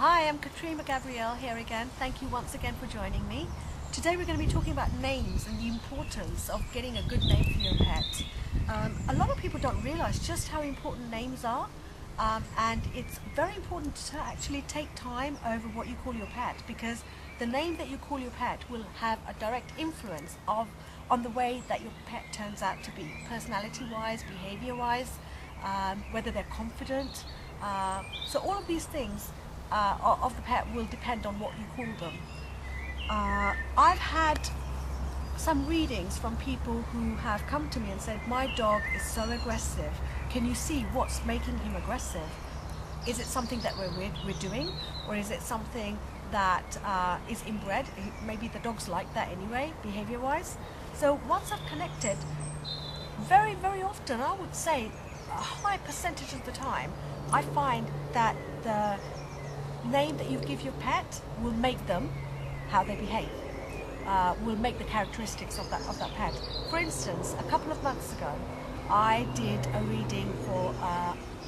Hi, I'm Catrima Gabrielle here again. Thank you once again for joining me. Today we're going to be talking about names and the importance of getting a good name for your pet. A lot of people don't realize just how important names are, and it's very important to actually take time over what you call your pet, because the name that you call your pet will have a direct influence on the way that your pet turns out to be, personality-wise, behavior-wise, whether they're confident. So all of these things of the pet will depend on what you call them. I've had some readings from people who have come to me and said, my dog is so aggressive. Can you see what's making him aggressive? Is it something that we're doing, or is it something that is inbred? Maybe the dog's like that anyway, behavior-wise. So once I've connected, very, very often, I would say a high percentage of the time, I find that the name that you give your pet will make them how they behave, will make the characteristics of that pet. For instance, a couple of months ago, I did a reading for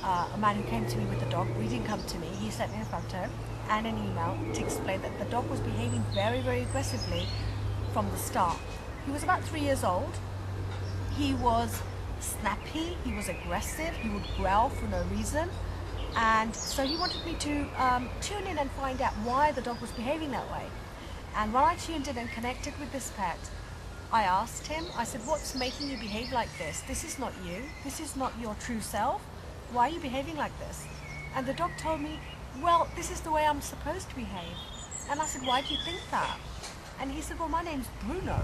a man who came to me with a dog. He didn't come to me, he sent me a photo and an email to explain that the dog was behaving very, very aggressively from the start. He was about 3 years old. He was snappy, he was aggressive, he would growl for no reason. And so he wanted me to tune in and find out why the dog was behaving that way. And when I tuned in and connected with this pet, I asked him, I said, what's making you behave like this? This is not you. This is not your true self. Why are you behaving like this? And the dog told me, well, this is the way I'm supposed to behave. And I said, why do you think that? And he said, well, my name's Bruno.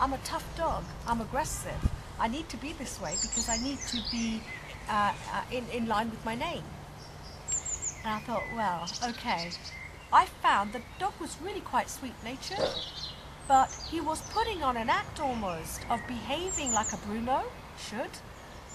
I'm a tough dog. I'm aggressive. I need to be this way because I need to be in line with my name. And I thought, well, okay. I found the dog was really quite sweet-natured, but he was putting on an act almost of behaving like a Bruno should.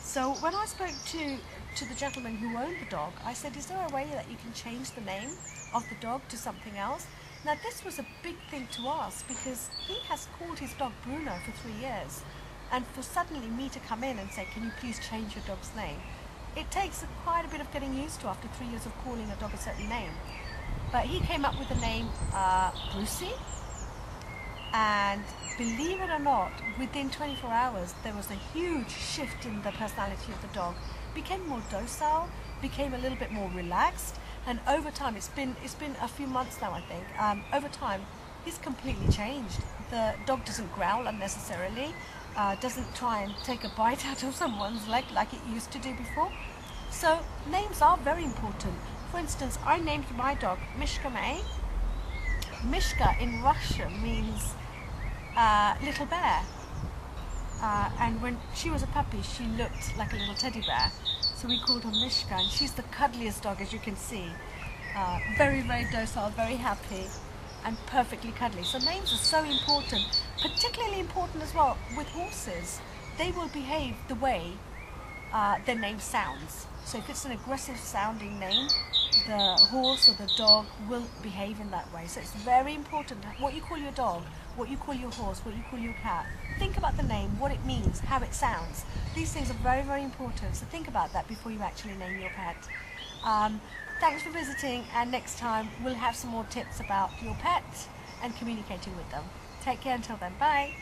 So when I spoke to the gentleman who owned the dog, I said, is there a way that you can change the name of the dog to something else? Now this was a big thing to ask, because he has called his dog Bruno for 3 years. And for suddenly me to come in and say, can you please change your dog's name? It takes quite a bit of getting used to after 3 years of calling a dog a certain name. But he came up with the name Brucey, and believe it or not, within 24 hours there was a huge shift in the personality of the dog. Became more docile, became a little bit more relaxed, and over time, it's been a few months now, I think, over time he's completely changed. The dog doesn't growl unnecessarily, doesn't try and take a bite out of someone's leg like it used to do before. So names are very important. For instance, I named my dog Mishka May. Mishka in Russian means little bear. And when she was a puppy, she looked like a little teddy bear. So we called her Mishka, and she's the cuddliest dog, as you can see. Very, very docile, very happy, and perfectly cuddly. So names are so important, particularly important as well with horses. They will behave the way their name sounds. So if it's an aggressive sounding name, the horse or the dog will behave in that way. So it's very important what you call your dog, what you call your horse, what you call your cat. Think about the name, what it means, how it sounds. These things are very, very important. So think about that before you actually name your pet. Thanks for visiting, and next time we'll have some more tips about your pet and communicating with them. Take care until then. Bye.